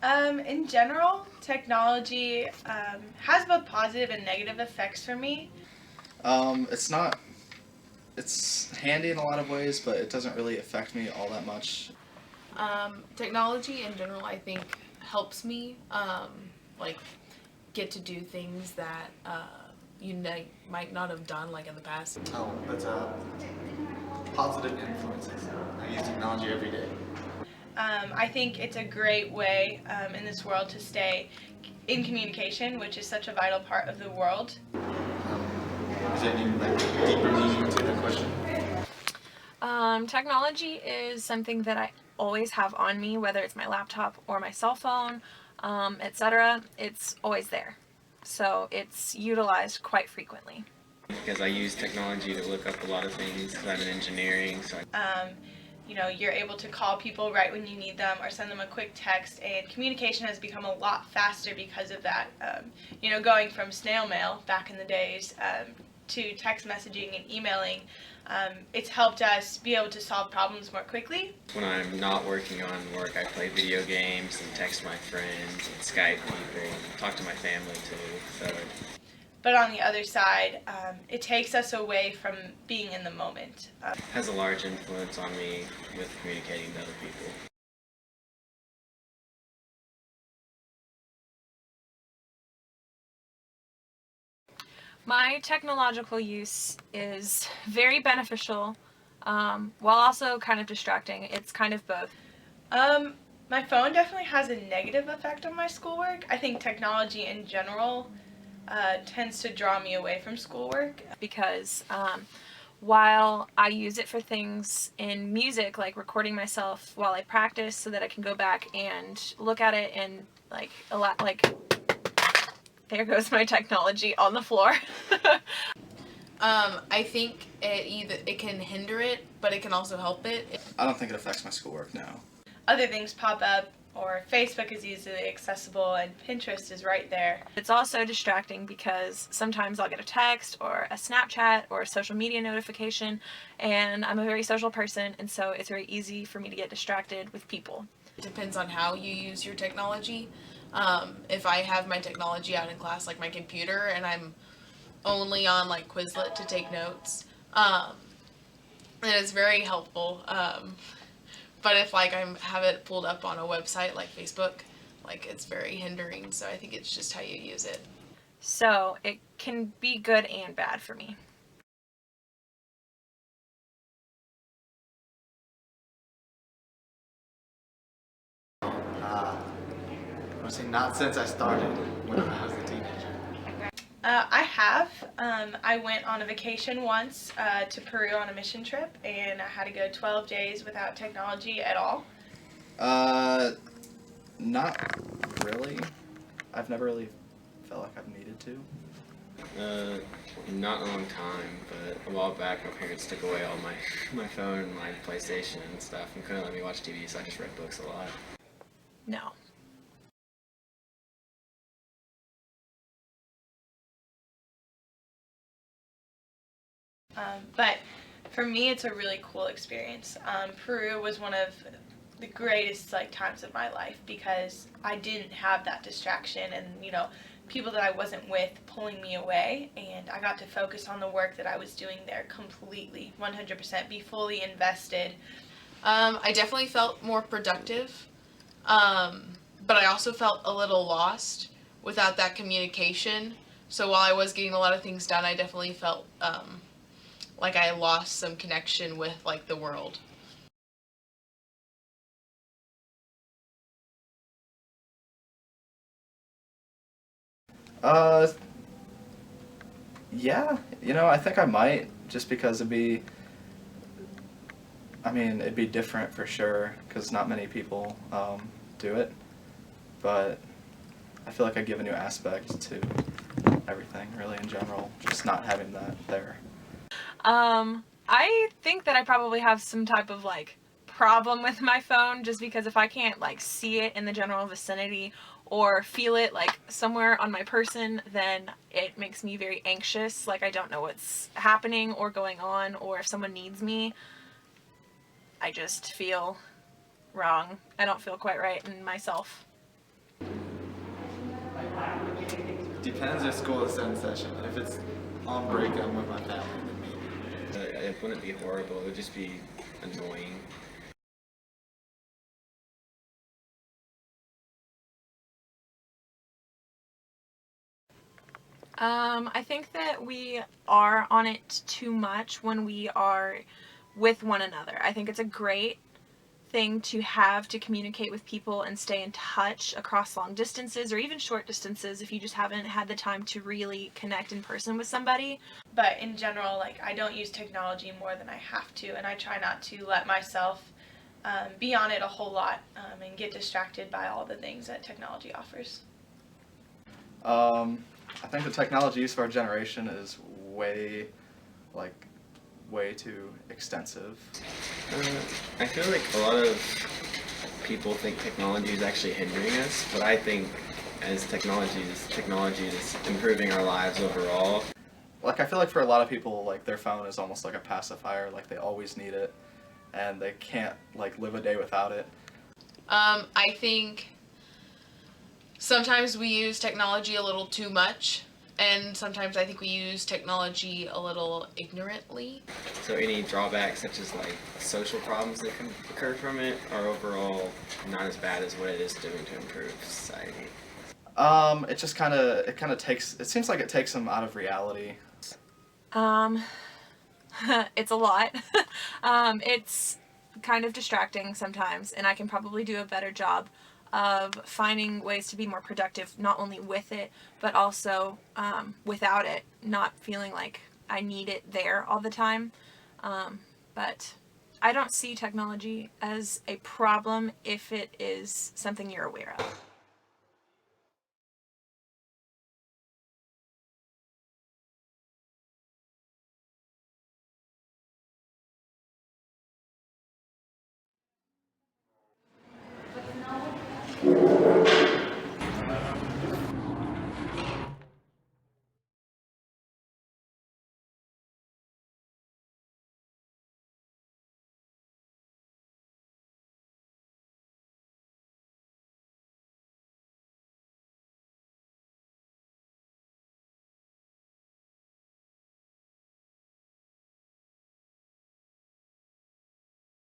In general, technology has both positive and negative effects for me. It's not. It's handy in a lot of ways, but it doesn't really affect me all that much. Technology in general, I think, helps me like get to do things that might not have done like in the past. Oh, that's positive influences. I use technology every day. I think it's a great way in this world to stay in communication, which is such a vital part of the world. Is there any like deeper meaning to the question? Technology is something that I always have on me, whether it's my laptop or my cell phone, etc. It's always there. So it's utilized quite frequently. Because I use technology to look up a lot of things because I'm in engineering. You're able to call people right when you need them or send them a quick text, and communication has become a lot faster because of that. Going from snail mail back in the days to text messaging and emailing, it's helped us be able to solve problems more quickly. When I'm not working on work, I play video games and text my friends and Skype people and talk to my family too. But on the other side, it takes us away from being in the moment. It has a large influence on me with communicating to other people. My technological use is very beneficial, while also kind of distracting. It's kind of both. My phone definitely has a negative effect on my schoolwork. I think technology in general tends to draw me away from schoolwork. Because while I use it for things in music, like recording myself while I practice so that I can go back and look at it and there goes my technology on the floor. I think it can hinder it, but it can also help it. I don't think it affects my schoolwork now. Other things pop up, or Facebook is easily accessible and Pinterest is right there. It's also distracting because sometimes I'll get a text or a Snapchat or a social media notification, and I'm a very social person, and so it's very easy for me to get distracted with people. It depends on how you use your technology. If I have my technology out in class, like my computer, and I'm only on like Quizlet to take notes, then it's very helpful. But if like I have it pulled up on a website like Facebook, like it's very hindering. So I think it's just how you use it. So it can be good and bad for me. I would say not since I started when I was a teenager. I have. I went on a vacation once to Peru on a mission trip, and I had to go 12 days without technology at all. Not really. I've never really felt like I've needed to. Not in a long time, but a while back my parents took away all my phone and my PlayStation and stuff and couldn't let me watch TV, so I just read books a lot. No. But for me, it's a really cool experience. Peru was one of the greatest times of my life because I didn't have that distraction and people that I wasn't with pulling me away, and I got to focus on the work that I was doing there completely, 100%, be fully invested. I definitely felt more productive, but I also felt a little lost without that communication. So while I was getting a lot of things done, I definitely felt like I lost some connection with like the world. Yeah, I think I might, just because it'd be different for sure, because not many people do it, but I feel like I give a new aspect to everything, really, in general, just not having that there. I think that I probably have some type of problem with my phone, just because if I can't see it in the general vicinity or feel it somewhere on my person, then it makes me very anxious. I don't know what's happening or going on, or if someone needs me, I just feel wrong. I don't feel quite right in myself. Depends if school is in session. If it's on break, I'm with my family, then maybe. It wouldn't be horrible. It would just be annoying. I think that we are on it too much when we are with one another. I think it's a great thing to have to communicate with people and stay in touch across long distances or even short distances if you just haven't had the time to really connect in person with somebody. But in general, like, I don't use technology more than I have to, and I try not to let myself be on it a whole lot and get distracted by all the things that technology offers. I think the technology use of our generation is way too extensive. I feel like a lot of people think technology is actually hindering us, but I think as technology is improving our lives overall. Like, I feel like for a lot of people, like, their phone is almost like a pacifier. Like, they always need it, and they can't, like, live a day without it. I think sometimes we use technology a little too much, and sometimes I think we use technology a little ignorantly. So any drawbacks such as like social problems that can occur from it are overall not as bad as what it is doing to improve society. It just kind of takes, it seems like it takes them out of reality. It's a lot. It's kind of distracting sometimes, and I can probably do a better job of finding ways to be more productive, not only with it, but also without it, not feeling like I need it there all the time. But I don't see technology as a problem if it is something you're aware of.